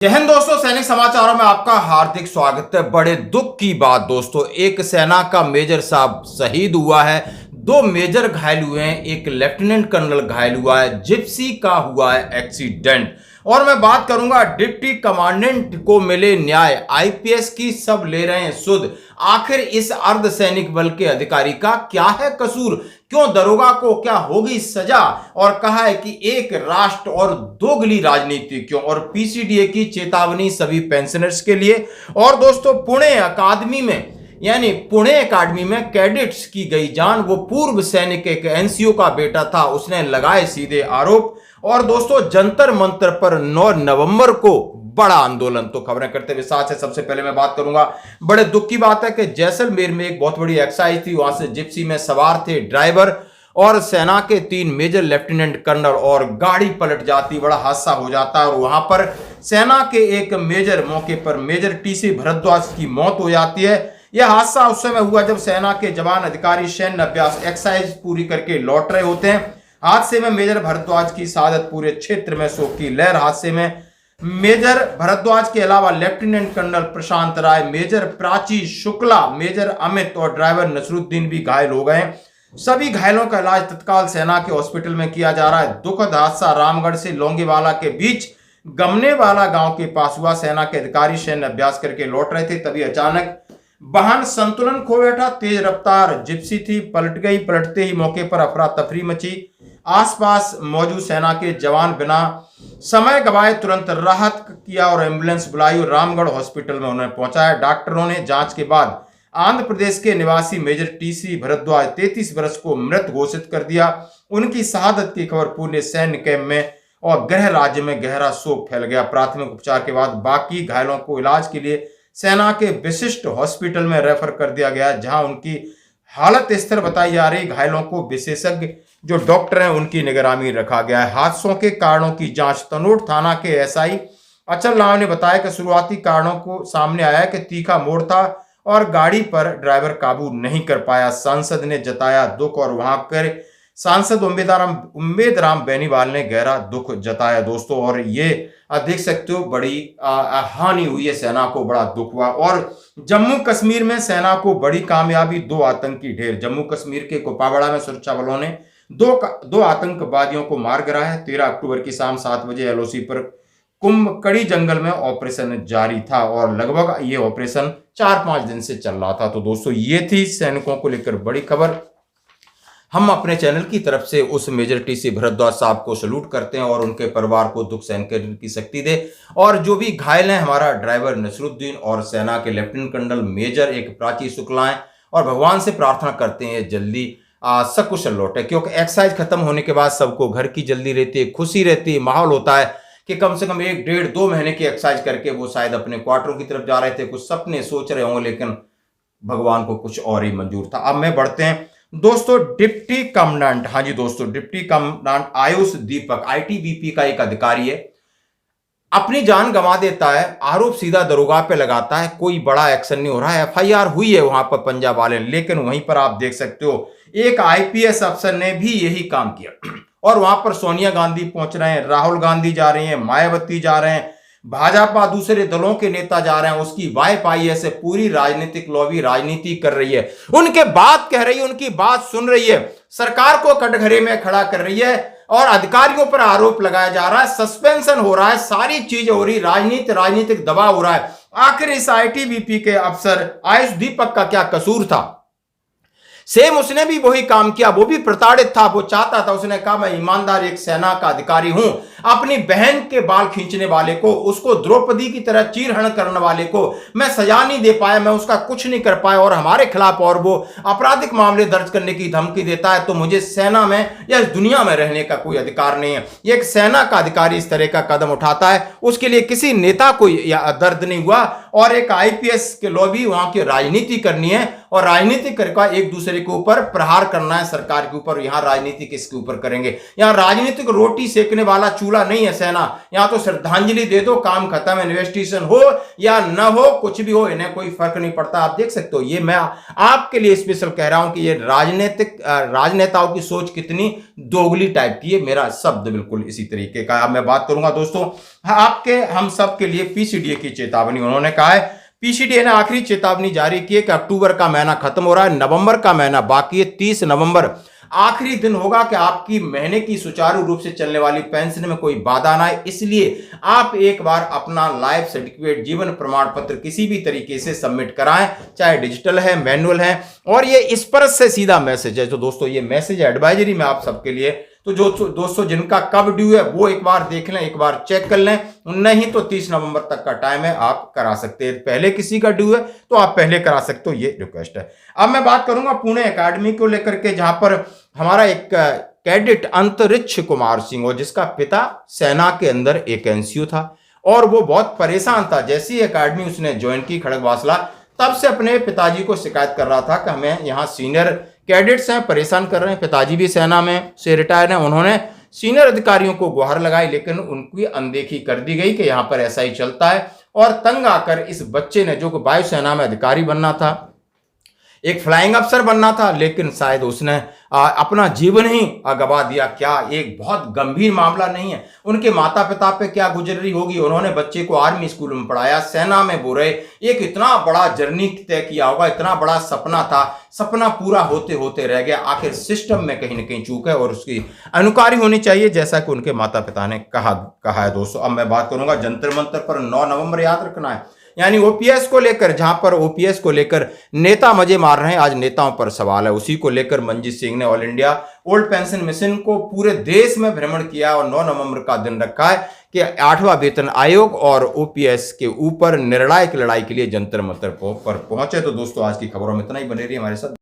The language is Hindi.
जय हिंद दोस्तों, सैनिक समाचारों में आपका हार्दिक स्वागत है। बड़े दुख की बात दोस्तों, एक सेना का मेजर साहब शहीद हुआ है, दो मेजर घायल हुए हैं, एक लेफ्टिनेंट कर्नल घायल हुआ है, जिप्सी का हुआ है एक्सीडेंट। और मैं बात करूंगा डिप्टी कमांडेंट को मिले न्याय, आईपीएस की सब ले रहे हैं सुध। आखिर इस अर्धसैनिक बल के अधिकारी का क्या है कसूर, क्यों दरोगा को क्या होगी सजा, और कहा है कि एक राष्ट्र और दोगली राजनीति क्यों, और पीसीडीए की चेतावनी सभी पेंशनर्स के लिए। और दोस्तों पुणे अकादमी में पुणे अकादमी में कैडेट्स की गई जान, वो पूर्व सैनिक एक एनसीओ का बेटा था, उसने लगाए सीधे आरोप। और दोस्तों जंतर मंतर पर 9 नवंबर को बड़ा आंदोलन। तो खबरें करते हुए साथ है, सबसे पहले मैं बात करूंगा, बड़े दुख की बात है कि जैसलमेर में एक बहुत बड़ी एक्साइज थी, वहां से जिप्सी में सवार थे ड्राइवर और सेना के 3 मेजर लेफ्टिनेंट कर्नल, और गाड़ी पलट जाती, बड़ा हादसा हो जाता है। और वहां पर सेना के एक मेजर, मौके पर मेजर टीसी भरद्वाज की मौत हो जाती है। यह हादसा उस समय हुआ जब सेना के जवान अधिकारी सैन्य अभ्यास एक्सरसाइज पूरी करके लौट रहे होते हैं। हादसे में मेजर भरद्वाज की शहादत, पूरे क्षेत्र में शोक की लहर। हादसे में मेजर भरद्वाज के अलावा लेफ्टिनेंट कर्नल प्रशांत राय, मेजर प्राची शुक्ला, मेजर अमित और ड्राइवर नसरुद्दीन भी घायल हो गए। सभी घायलों का इलाज तत्काल सेना के हॉस्पिटल में किया जा रहा है। दुखद हादसा रामगढ़ से लोंगेवाला के बीच गमनेवाला गांव के पास हुआ। सेना के अधिकारी सैन्य अभ्यास करके लौट रहे थे, तभी अचानक वाहन संतुलन खो बैठा। तेज रफ्तार जिप्सी थी, पलट गई। पलटते ही मौके पर अफरा तफरी मची। आसपास मौजूद सेना के जवान बिना समय गवाए तुरंत राहत किया और एम्बुलेंस बुलाई और रामगढ़ हॉस्पिटल में उन्हें पहुंचाया। डॉक्टरों ने जांच के बाद आंध्र प्रदेश के निवासी मेजर टीसी भरद्वाज 33 वर्ष को मृत घोषित कर दिया। उनकी शहादत की खबर पूरे सैन्य कैंप में और गृह राज्य में गहरा शोक फैल गया। प्राथमिक उपचार के बाद बाकी घायलों को इलाज के लिए सेना के विशिष्ट हॉस्पिटल में रेफर कर दिया गया, जहां उनकी हालत स्थिर बताई जा रही। घायलों को विशेषज्ञ जो डॉक्टर हैं उनकी निगरानी रखा गया है। हादसों के कारणों की जांच, तनोट थाना के एसआई अचल राव ने बताया कि शुरुआती कारणों को सामने आया कि तीखा मोड़ था और गाड़ी पर ड्राइवर काबू नहीं कर पाया। सांसद ने जताया दुख और वहां पर सांसद उम्मेद राम बेनीवाल ने गहरा दुख जताया दोस्तों। और ये देख सकते हो, बड़ी हानि हुई है, सेना को बड़ा दुख हुआ। और जम्मू कश्मीर में सेना को बड़ी कामयाबी, 2 आतंकी ढेर। जम्मू कश्मीर के कुपवाड़ा में सुरक्षा बलों ने दो आतंकवादियों को मार गिराया है। 13 अक्टूबर की शाम 7 बजे एलओसी पर कुंभकड़ी जंगल में ऑपरेशन जारी था और लगभग ये ऑपरेशन 4-5 दिन से चल रहा था। तो दोस्तों ये थी सैनिकों को लेकर बड़ी खबर। हम अपने चैनल की तरफ से उस मेजर टीसी भरद्वाज साहब को सैल्यूट करते हैं और उनके परिवार को दुख सहन करने की शक्ति दे। और जो भी घायल हैं, हमारा ड्राइवर नसरुद्दीन और सेना के लेफ्टिनेंट कर्नल मेजर एक प्राची शुक्ला हैं, और भगवान से प्रार्थना करते हैं जल्दी सकुशल लौटे, क्योंकि एक्सरसाइज खत्म होने के बाद सबको घर की जल्दी रहती है, खुशी रहती है, माहौल होता है कि कम से कम 1, 1.5, 2 महीने की एक्सरसाइज करके वो शायद अपने क्वार्टरों की तरफ जा रहे थे, कुछ सपने सोच रहे होंगे, लेकिन भगवान को कुछ और ही मंजूर था। अब मैं बढ़ते हैं दोस्तों, डिप्टी कमांडेंट, हाँ जी दोस्तों, डिप्टी कमांडेंट आयुष दीपक आईटीबीपी का एक अधिकारी है, अपनी जान गंवा देता है, आरोप सीधा दरोगा पे लगाता है, कोई बड़ा एक्शन नहीं हो रहा है। एफआईआर हुई है वहां पर पंजाब वाले, लेकिन वहीं पर आप देख सकते हो एक आईपीएस अफसर ने भी यही काम किया। और वहां पर सोनिया गांधी पहुंच रहे हैं, राहुल गांधी जा रही हैं, मायावती जा रहे हैं, भाजपा दूसरे दलों के नेता जा रहे हैं, उसकी वाइफ आई है, से पूरी राजनीतिक लॉबी राजनीति कर रही है, उनके बात कह रही है, उनकी बात सुन रही है, सरकार को कटघरे में खड़ा कर रही है और अधिकारियों पर आरोप लगाया जा रहा है, सस्पेंशन हो रहा है, सारी चीजें हो रही, राजनीतिक दबाव हो रहा है। आखिर इस आईटीबीपी के अफसर आयुष दीपक का क्या कसूर था? सेम उसने भी वही काम किया, वो भी प्रताड़ित था, वो चाहता था, उसने कहा मैं ईमानदार एक सेना का अधिकारी हूं, अपनी बहन के बाल खींचने वाले को, उसको द्रौपदी की तरह चीरहरण करने वाले को मैं सजा नहीं दे पाया, मैं उसका कुछ नहीं कर पाया, और हमारे खिलाफ और वो आपराधिक मामले दर्ज करने की धमकी देता है, तो मुझे सेना में या इस दुनिया में रहने का कोई अधिकार नहीं है। ये एक सेना का अधिकारी इस तरह का कदम उठाता है, उसके लिए किसी नेता को दर्द नहीं हुआ। और एक आईपीएस के लॉबी वहां की राजनीति करनी है, और राजनीति करके एक दूसरे के ऊपर प्रहार करना है, सरकार के ऊपर। यहां राजनीति किसके ऊपर करेंगे? यहां राजनीतिक रोटी सेकने वाला चूल्हा नहीं है सेना, यहाँ तो श्रद्धांजलि दे दो, काम खत्म, इन्वेस्टिगेशन हो या न हो, कुछ भी हो, इन्हें कोई फर्क नहीं पड़ता। आप देख सकते हो, ये मैं आपके लिए स्पेशल कह रहा हूं कि ये राजनेताओं की सोच कितनी दोगली टाइप की है। मेरा शब्द बिल्कुल इसी तरीके का। अब मैं बात करूंगा दोस्तों हम सब के लिए पीसीडीए की चेतावनी। उन्होंने कहा है, पीसीडीए ने आखिरी चेतावनी जारी की है कि अक्टूबर का महीना खत्म हो रहा है, नवंबर का महीना बाकी है, 30 नवंबर आखिरी दिन होगा कि आपकी महीने की सुचारू रूप से चलने वाली पेंशन में कोई बाधा ना आए। इसलिए आप एक बार अपना लाइफ सर्टिफिकेट, जीवन प्रमाण पत्र किसी भी तरीके से सबमिट कराएं, चाहे डिजिटल है, मैनुअल है। और ये स्पर्श से सीधा मैसेज है। तो दोस्तों ये मैसेज एडवाइजरी में आप सबके लिए, तो जो दोस्तों जिनका कब ड्यू है वो एक बार देख लें, एक बार चेक कर लें, नहीं तो 30 नवंबर तक का टाइम है, आप करा सकते हैं। पहले किसी का ड्यू है तो आप पहले करा सकते हो, ये रिक्वेस्ट है। अब मैं बात करूंगा पुणे एकेडमी को लेकर के, जहां पर हमारा एक कैडेट अंतरिक्ष कुमार सिंह हो, जिसका पिता सेना के अंदर एक एनसीओ था और वो बहुत परेशान था। जैसी एकेडमी उसने ज्वाइन की खड़गवासला, तब से अपने पिताजी को शिकायत कर रहा था कि हमें यहाँ सीनियर कैडेट्स हैं, परेशान कर रहे हैं। पिताजी भी सेना में से रिटायर हैं। उन्होंने सीनियर अधिकारियों को गुहार लगाई, लेकिन उनकी अनदेखी कर दी गई कि यहाँ पर ऐसा ही चलता है। और तंग आकर इस बच्चे ने, जो कि वायुसेना में अधिकारी बनना था, एक फ्लाइंग अफसर बनना था, लेकिन शायद उसने अपना जीवन ही गवा दिया। क्या एक बहुत गंभीर मामला नहीं है? उनके माता पिता पे क्या गुजरी होगी? उन्होंने बच्चे को आर्मी स्कूल में पढ़ाया, सेना में वो रहे, एक इतना बड़ा जर्नी तय किया होगा, इतना बड़ा सपना था, सपना पूरा होते होते रह गया। आखिर सिस्टम में कहीं ना कहीं चूक है और उसकी अनुकारी होनी चाहिए, जैसा कि उनके माता पिता ने कहा है। दोस्तों अब मैं बात करूंगा जंतर मंतर पर 9 नवंबर याद रखना है, यानी ओपीएस को लेकर, जहां पर ओपीएस को लेकर नेता मजे मार रहे हैं। आज नेताओं पर सवाल है। उसी को लेकर मंजीत सिंह ने all India old pension mission को पूरे देश में भ्रमण किया और 9 नवंबर का दिन रखा है कि 8वां वेतन आयोग और ओपीएस के ऊपर निर्णायक लड़ाई के लिए जंतर मंतर पर पहुंचे। तो दोस्तों आज की खबरों में इतना ही, बने रहिए हमारे साथ।